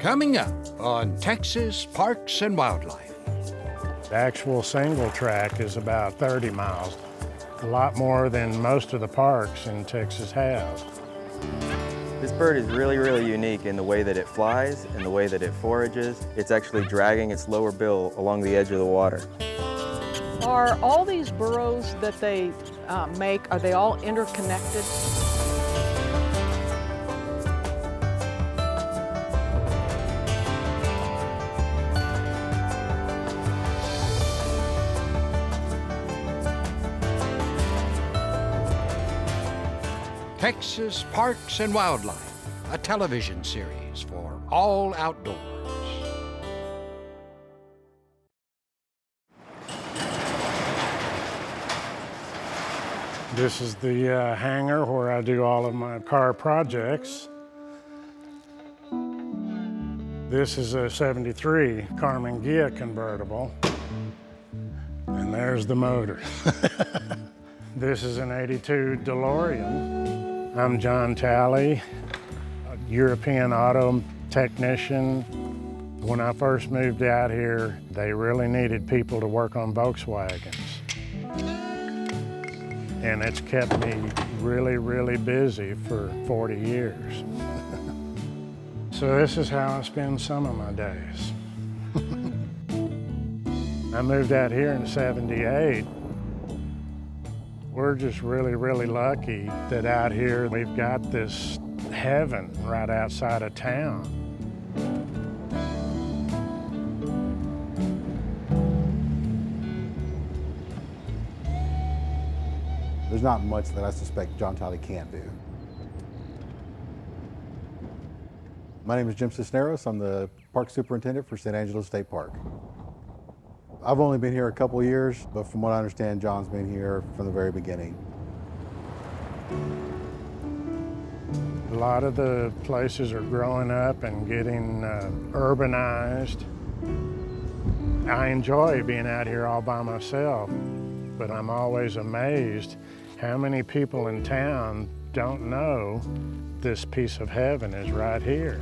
Coming up on Texas Parks and Wildlife. The actual single track is about 30 miles, a lot more than most of the parks in Texas have. This bird is really, really unique in the way that it flies and the way that it forages. It's actually dragging its lower bill along the edge of the water. Are all these burrows that they make, are they all interconnected? Texas Parks and Wildlife, a television series for all outdoors. This is the hangar where I do all of my car projects. This is a 73 Carmen Ghia convertible. And there's the motor. This is an 82 DeLorean. I'm John Talley, a European auto technician. When I first moved out here, they really needed people to work on Volkswagens. And it's kept me really, really busy for 40 years. So this is how I spend some of my days. I moved out here in '78. We're just really, really lucky that out here we've got this heaven right outside of town. There's not much that I suspect John Talley can't do. My name is Jim Cisneros. I'm the park superintendent for San Angelo State Park. I've only been here a couple years, but from what I understand, John's been here from the very beginning. A lot of the places are growing up and getting urbanized. I enjoy being out here all by myself, but I'm always amazed how many people in town don't know this piece of heaven is right here.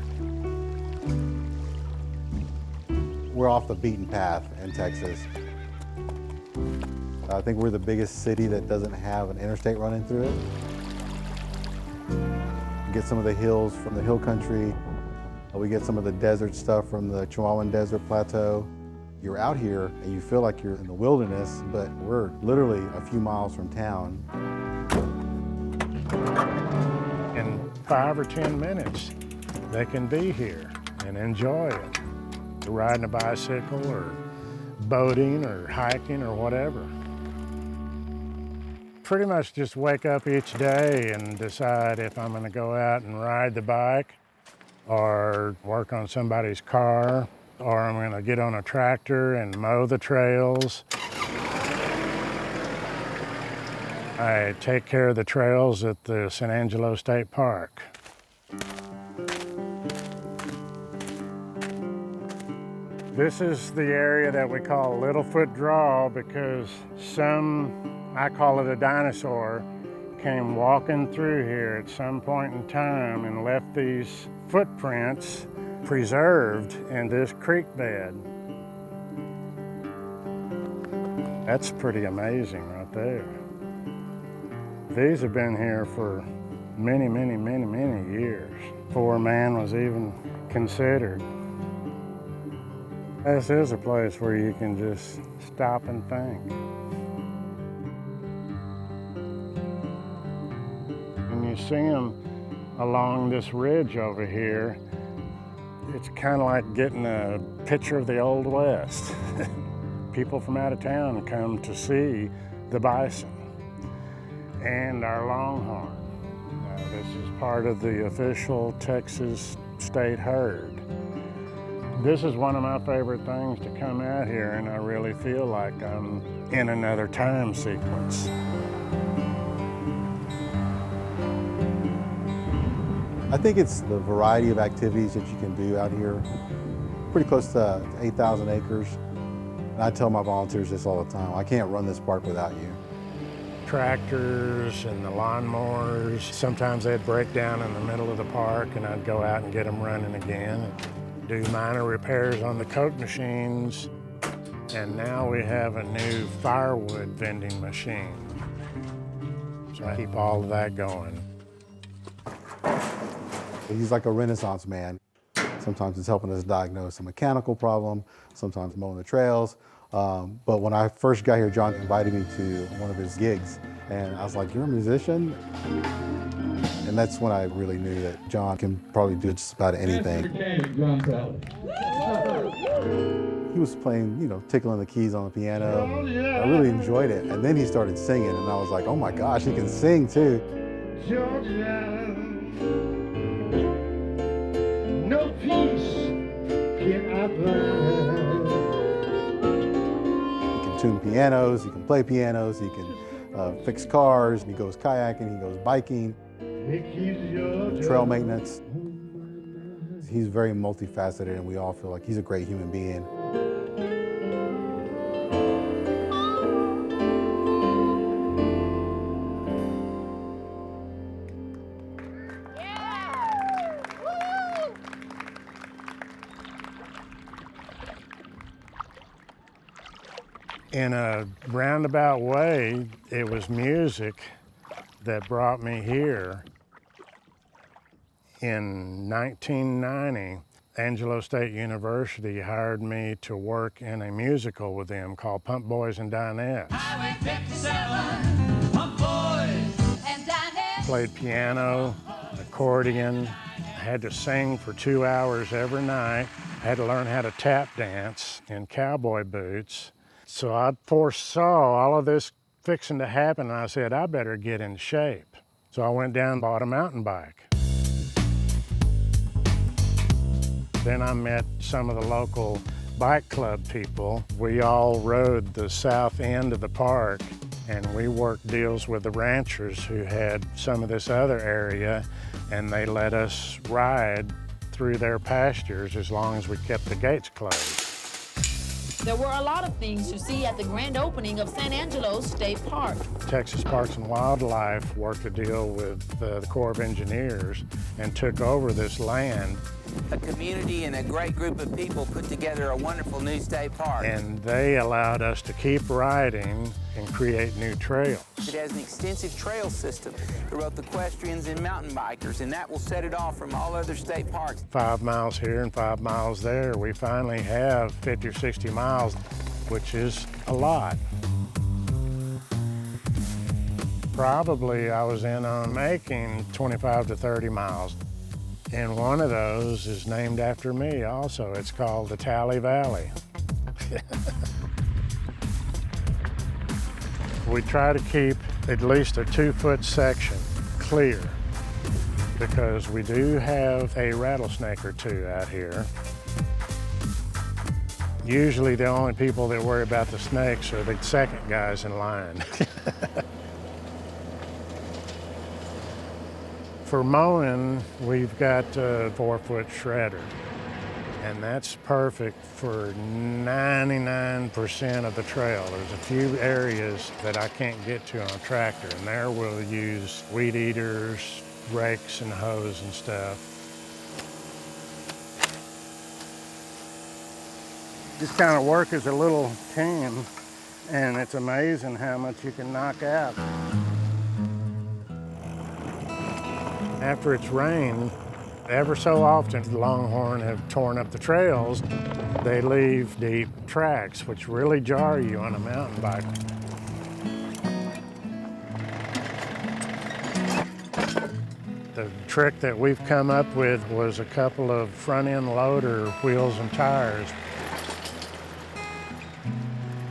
We're off the beaten path in Texas. I think we're the biggest city that doesn't have an interstate running through it. We get some of the hills from the hill country. We get some of the desert stuff from the Chihuahuan Desert Plateau. You're out here and you feel like you're in the wilderness, but we're literally a few miles from town. In 5 or 10 minutes, they can be here and enjoy it. Riding a bicycle or boating or hiking or whatever. Pretty much just wake up each day and decide if I'm going to go out and ride the bike or work on somebody's car, or I'm going to get on a tractor and mow the trails. I take care of the trails at the San Angelo State Park. This is the area that we call Littlefoot Draw because I call it a dinosaur, came walking through here at some point in time and left these footprints preserved in this creek bed. That's pretty amazing right there. These have been here for many, many, many, many years before man was even considered. This is a place where you can just stop and think. And you see them along this ridge over here. It's kind of like getting a picture of the Old West. People from out of town come to see the bison and our longhorn. This is part of the official Texas state herd. This is one of my favorite things to come out here, and I really feel like I'm in another time sequence. I think it's the variety of activities that you can do out here. Pretty close to 8,000 acres. And I tell my volunteers this all the time, I can't run this park without you. Tractors and the lawnmowers, sometimes they'd break down in the middle of the park and I'd go out and get them running again. do minor repairs on the Coke machines, and now we have a new firewood vending machine. So I keep all of that going. He's like a Renaissance man. Sometimes it's helping us diagnose a mechanical problem, sometimes mowing the trails. But when I first got here, John invited me to one of his gigs, and I was like, "You're a musician?" And that's when I really knew that John can probably do just about anything. He was playing, you know, tickling the keys on the piano. I really enjoyed it. And then he started singing, and I was like, oh my gosh, he can sing too. Georgia, no peace can I find. He can tune pianos, he can play pianos, he can fix cars, he goes kayaking, he goes biking, trail maintenance. He's very multifaceted, and we all feel like he's a great human being. In a roundabout way, it was music that brought me here. In 1990, Angelo State University hired me to work in a musical with them called Pump Boys and Dinettes. Highway 57, Pump Boys and Dinettes. Played piano, accordion, had to sing for 2 hours every night, had to learn how to tap dance in cowboy boots. So I foresaw all of this fixing to happen, and I said, I better get in shape. So I went down and bought a mountain bike. Then I met some of the local bike club people. We all rode the south end of the park, and we worked deals with the ranchers who had some of this other area, and they let us ride through their pastures as long as we kept the gates closed. There were a lot of things to see at the grand opening of San Angelo State Park. Texas Parks and Wildlife worked a deal with the Corps of Engineers and took over this land. A community and a great group of people put together a wonderful new state park. And they allowed us to keep riding and create new trails. It has an extensive trail system for both equestrians and mountain bikers, and that will set it off from all other state parks. 5 miles here and 5 miles there. We finally have 50 or 60 miles, which is a lot. Probably I was in on making 25 to 30 miles. And one of those is named after me also. It's called the Talley Valley. We try to keep at least a 2-foot section clear because we do have a rattlesnake or two out here. Usually the only people that worry about the snakes are the second guys in line. For mowing, we've got a 4-foot shredder, and that's perfect for 99% of the trail. There's a few areas that I can't get to on a tractor, and there we'll use weed eaters, rakes and hoes and stuff. Just kind of work as a little team, and it's amazing how much you can knock out. After it's rained, ever so often the longhorn have torn up the trails. They leave deep tracks, which really jar you on a mountain bike. The trick that we've come up with was a couple of front-end loader wheels and tires.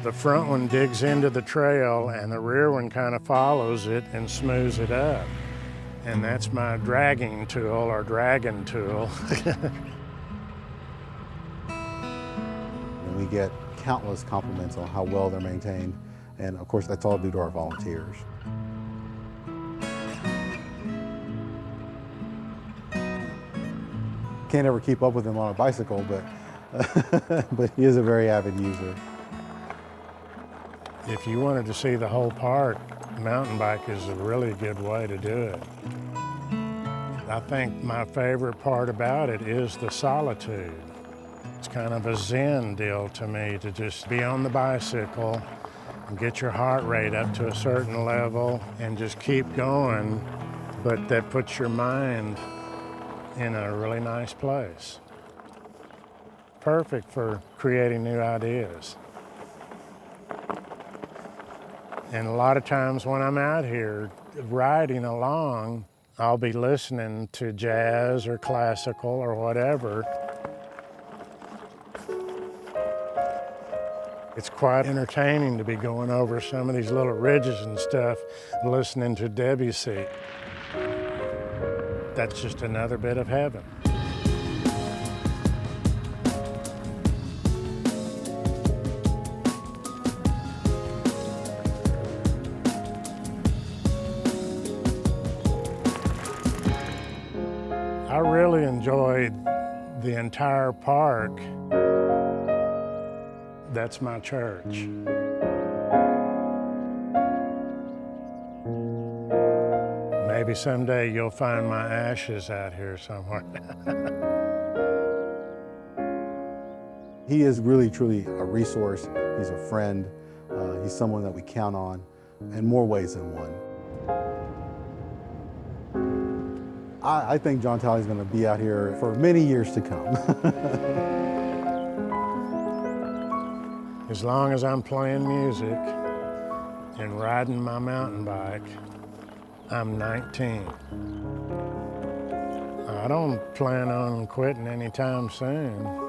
The front one digs into the trail and the rear one kind of follows it and smooths it up. And that's my dragging tool, or dragon tool. And we get countless compliments on how well they're maintained. And of course, that's all due to our volunteers. Can't ever keep up with him on a bicycle, but, but he is a very avid user. If you wanted to see the whole park, mountain bike is a really good way to do it. I think my favorite part about it is the solitude. kind of a zen deal to me to just be on the bicycle and get your heart rate up to a certain level and just keep going, but that puts your mind in a really nice place. Perfect for creating new ideas. And a lot of times when I'm out here riding along, I'll be listening to jazz or classical or whatever. It's quite entertaining to be going over some of these little ridges and stuff, listening to Debussy. That's just another bit of heaven. I really enjoyed the entire park. That's my church. Maybe someday you'll find my ashes out here somewhere. He is really, truly a resource. He's a friend. He's someone that we count on in more ways than one. I think John Talley's going to be out here for many years to come. As long as I'm playing music and riding my mountain bike, I'm 19. I don't plan on quitting anytime soon.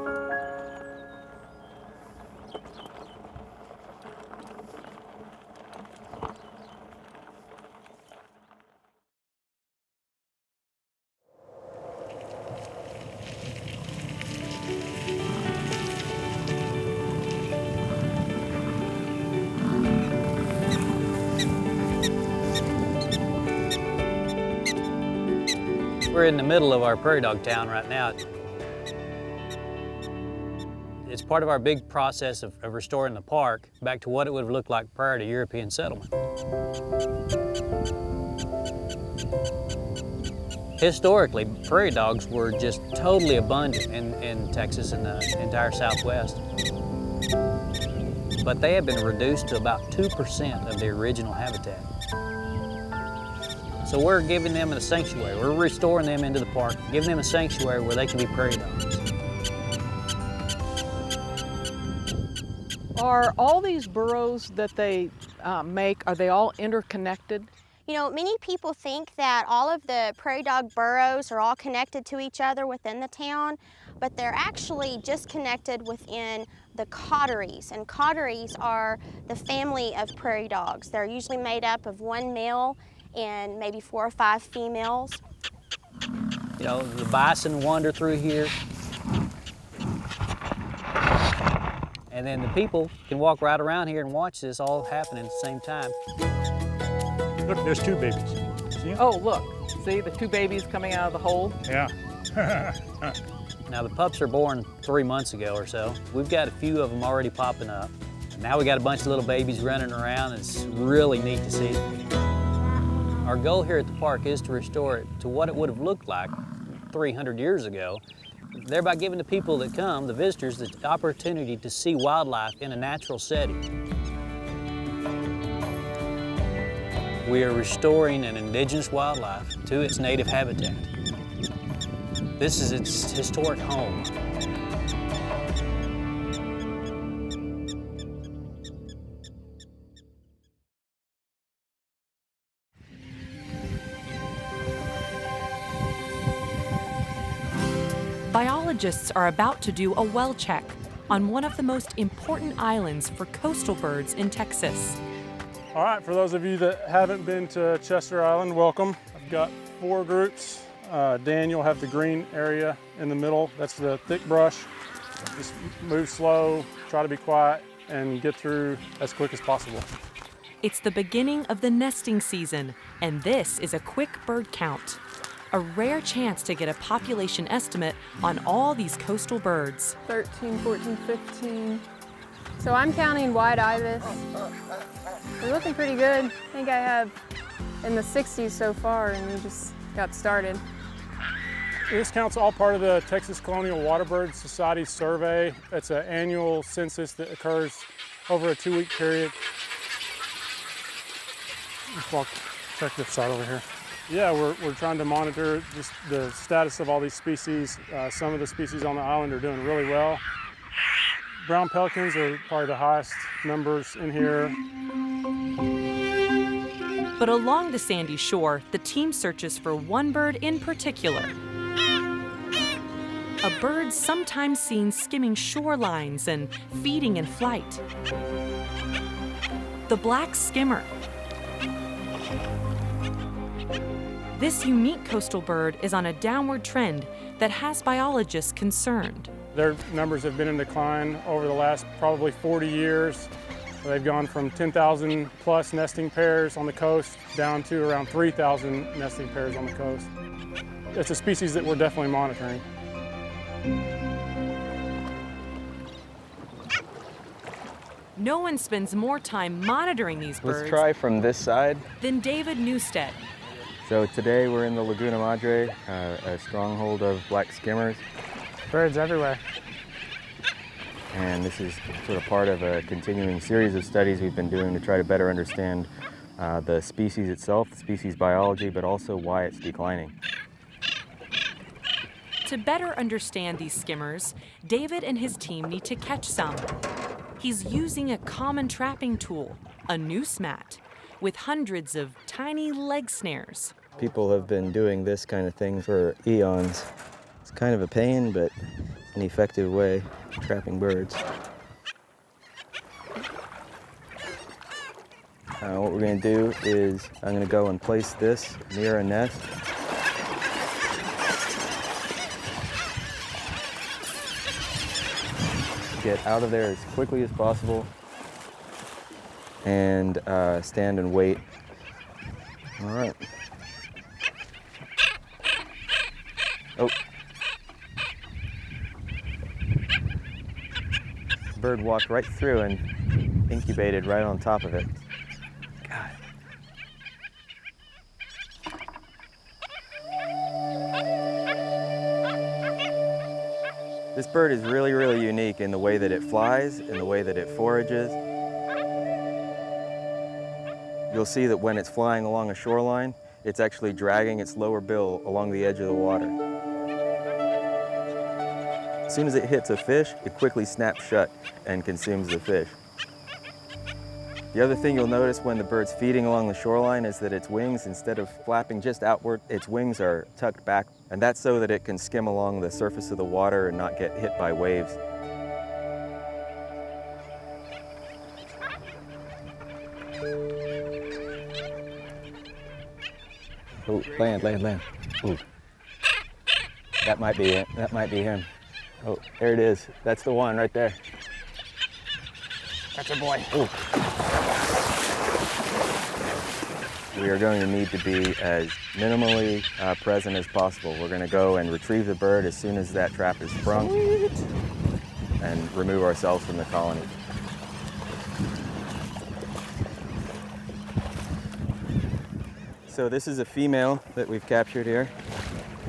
We're in the middle of our prairie dog town right now. It's part of our big process of restoring the park back to what it would have looked like prior to European settlement. Historically, prairie dogs were just totally abundant in Texas and the entire Southwest. But they have been reduced to about 2% of their original habitat. So we're giving them a sanctuary. We're restoring them into the park, giving them a sanctuary where they can be prairie dogs. Are all these burrows that they make, are they all interconnected? You know, many people think that all of the prairie dog burrows are all connected to each other within the town, but they're actually just connected within the coteries. And coteries are the family of prairie dogs. They're usually made up of one male and maybe 4 or 5 females. You know, the bison wander through here. And then the people can walk right around here and watch this all happen at the same time. Look, there's 2 babies. See 'em? Oh, look. See the 2 babies coming out of the hole? Yeah. Now, the pups are born 3 months ago or so. We've got a few of them already popping up. Now we got a bunch of little babies running around. It's really neat to see. Our goal here at the park is to restore it to what it would have looked like 300 years ago, thereby giving the people that come, the visitors, the opportunity to see wildlife in a natural setting. We are restoring an indigenous wildlife to its native habitat. This is its historic home. Biologists are about to do a well check on one of the most important islands for coastal birds in Texas. All right, for those of you that haven't been to Chester Island, welcome. I've got 4 groups. Dan, you'll have the green area in the middle. That's the thick brush. Just move slow, try to be quiet, and get through as quick as possible. It's the beginning of the nesting season, and this is a quick bird count. A rare chance to get a population estimate on all these coastal birds. 13, 14, 15. So I'm counting white ibis. We're looking pretty good. I think I have in the 60s so far, and we just got started. This count's all part of the Texas Colonial Waterbird Society survey. It's an annual census that occurs over a 2-week period. Let's check this side over here. Yeah, we're trying to monitor just the status of all these species. Some of the species on the island are doing really well. Brown pelicans are probably the highest numbers in here. But along the sandy shore, the team searches for one bird in particular. A bird sometimes seen skimming shorelines and feeding in flight. The Black Skimmer. This unique coastal bird is on a downward trend that has biologists concerned. Their numbers have been in decline over the last probably 40 years. They've gone from 10,000 plus nesting pairs on the coast down to around 3,000 nesting pairs on the coast. It's a species that we're definitely monitoring. No one spends more time monitoring these birds Let's try from this side. than David Newstead. So today we're in the Laguna Madre, a stronghold of black skimmers. Birds everywhere. And this is sort of part of a continuing series of studies we've been doing to try to better understand the species itself, the species biology, but also why it's declining. To better understand these skimmers, David and his team need to catch some. He's using a common trapping tool, a noose mat, with hundreds of tiny leg snares. People have been doing this kind of thing for eons. It's kind of a pain, but an effective way of trapping birds. What we're going to do is I'm going to go and place this near a nest. Get out of there as quickly as possible and stand and wait. All right. Oh. The bird walked right through and incubated right on top of it. God. This bird is really, really unique in the way that it flies, in the way that it forages. You'll see that when it's flying along a shoreline, it's actually dragging its lower bill along the edge of the water. As soon as it hits a fish, it quickly snaps shut and consumes the fish. The other thing you'll notice when the bird's feeding along the shoreline is that its wings, instead of flapping just outward, its wings are tucked back, and that's so that it can skim along the surface of the water and not get hit by waves. Oh, land. Ooh. That might be it. That might be him. Oh, there it is. That's the one right there. That's a boy. Ooh. We are going to need to be as minimally present as possible. We're going to go and retrieve the bird as soon as that trap is sprung. Sweet. And remove ourselves from the colony. So this is a female that we've captured here.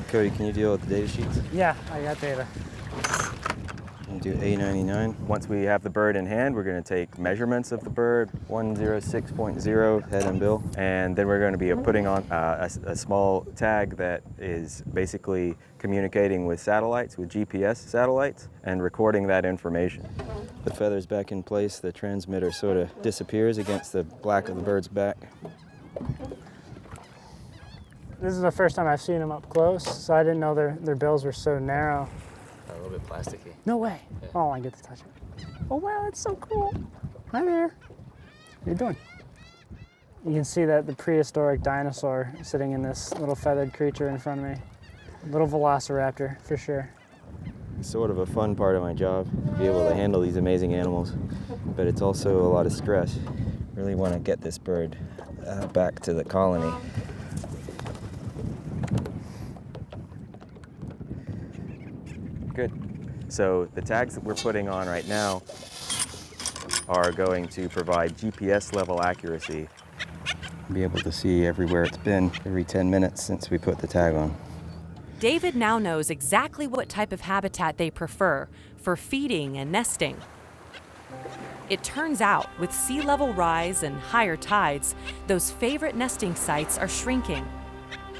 Cody, can you deal with the data sheets? Yeah, I got data. We'll do A99. Once we have the bird in hand, we're going to take measurements of the bird, 106.0 head and bill, and then we're going to be putting on a small tag that is basically communicating with satellites, with GPS satellites, and recording that information. The feather's back in place, the transmitter sort of disappears against the black of the bird's back. This is the first time I've seen them up close, so I didn't know their bills were so narrow. A little bit plasticky. No way. Yeah. Oh, I get to touch it. Oh, wow, that's so cool. Hi there. What are you doing? You can see that the prehistoric dinosaur sitting in this little feathered creature in front of me. A little velociraptor, for sure. It's sort of a fun part of my job, to be able to handle these amazing animals, but it's also a lot of stress. Really want to get this bird back to the colony. Good. So the tags that we're putting on right now are going to provide GPS level accuracy. Be able to see everywhere it's been every 10 minutes since we put the tag on. David now knows exactly what type of habitat they prefer for feeding and nesting. It turns out, with sea level rise and higher tides, those favorite nesting sites are shrinking.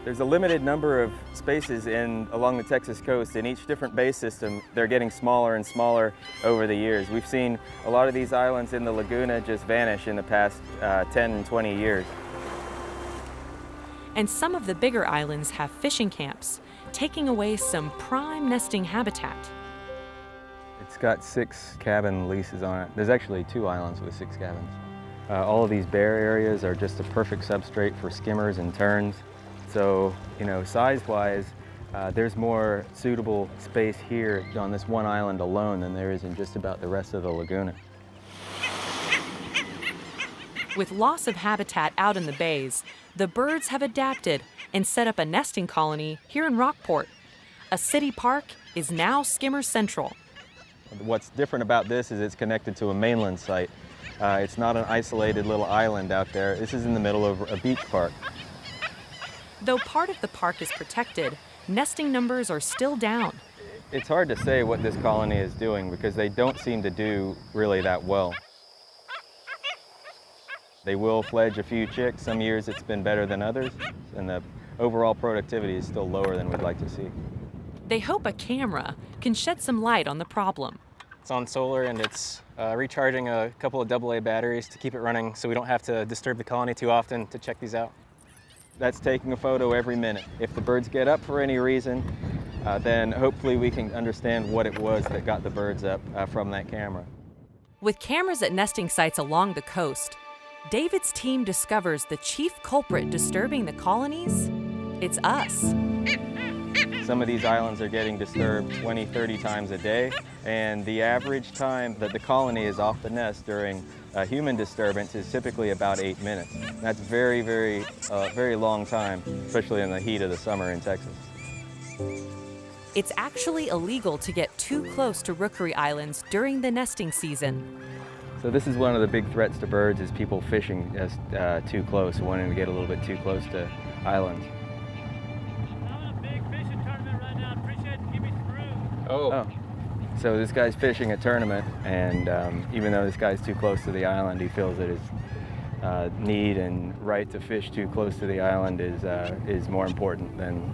There's a limited number of spaces along the Texas coast. In each different bay system, they're getting smaller and smaller over the years. We've seen a lot of these islands in the laguna just vanish in the past 10 and 20 years. And some of the bigger islands have fishing camps, taking away some prime nesting habitat. It's got 6 cabin leases on it. There's actually 2 islands with 6 cabins. All of these bare areas are just a perfect substrate for skimmers and terns. So, size-wise, there's more suitable space here on this one island alone than there is in just about the rest of the laguna. With loss of habitat out in the bays, the birds have adapted and set up a nesting colony here in Rockport. A city park is now Skimmer Central. What's different about this is it's connected to a mainland site. It's not an isolated little island out there. This is in the middle of a beach park. Though part of the park is protected, nesting numbers are still down. It's hard to say what this colony is doing because they don't seem to do really that well. They will fledge a few chicks. Some years it's been better than others, and the overall productivity is still lower than we'd like to see. They hope a camera can shed some light on the problem. It's on solar and it's recharging a couple of AA batteries to keep it running so we don't have to disturb the colony too often to check these out. That's taking a photo every minute. If the birds get up for any reason, then hopefully we can understand what it was that got the birds up from that camera. With cameras at nesting sites along the coast, David's team discovers the chief culprit disturbing the colonies. It's us. Some of these islands are getting disturbed 20, 30 times a day, and the average time that the colony is off the nest during human disturbance is typically about 8 minutes. That's very, very long time, especially in the heat of the summer in Texas. It's actually illegal to get too close to rookery islands during the nesting season. So this is one of the big threats to birds is people fishing too close, wanting to get a little bit too close to islands. Oh. So this guy's fishing a tournament, and even though this guy's too close to the island, he feels that his need and right to fish too close to the island is more important than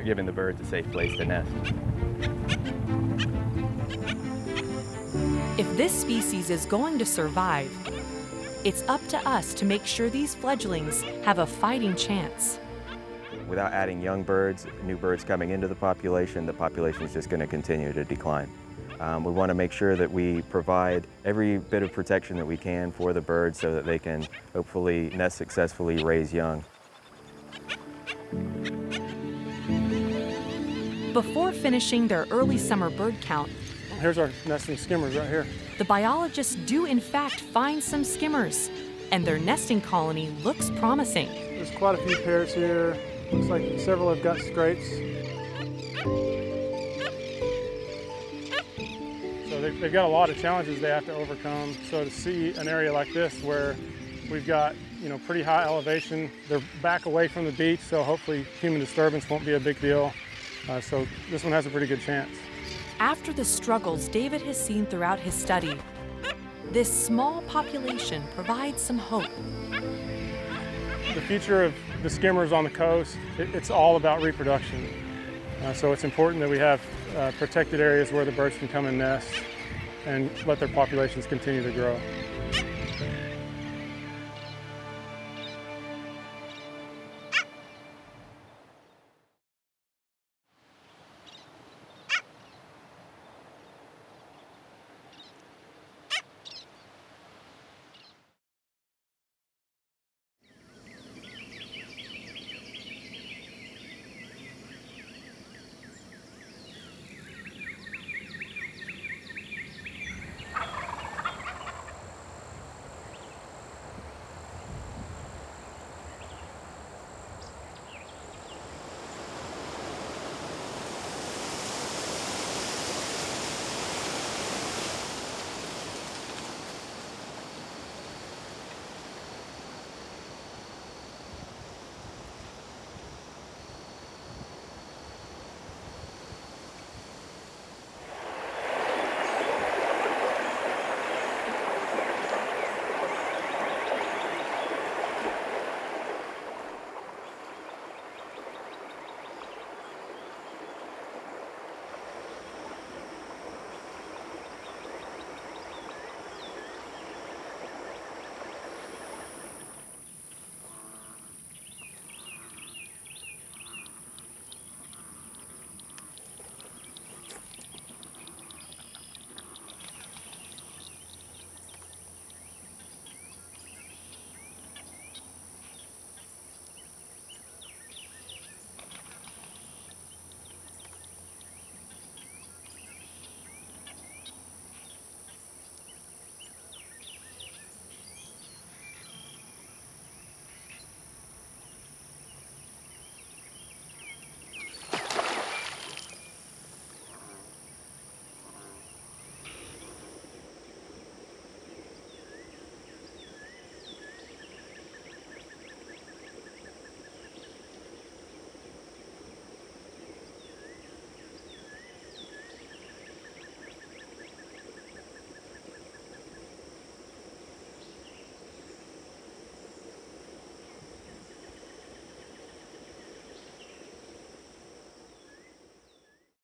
giving the birds a safe place to nest. If this species is going to survive, it's up to us to make sure these fledglings have a fighting chance. Without adding young birds, new birds coming into the population is just going to continue to decline. We want to make sure that we provide every bit of protection that we can for the birds so that they can hopefully nest successfully, raise young. Before finishing their early summer bird count, here's our nesting skimmers right here. The biologists do in fact find some skimmers, and their nesting colony looks promising. There's quite a few pairs here. Looks like several have got scrapes. So they've got a lot of challenges they have to overcome. So to see an area like this where we've got pretty high elevation, they're back away from the beach, so hopefully human disturbance won't be a big deal. So this one has a pretty good chance. After the struggles David has seen throughout his study, this small population provides some hope. The future of the skimmers on the coast, it's all about reproduction. So it's important that we have protected areas where the birds can come and nest and let their populations continue to grow.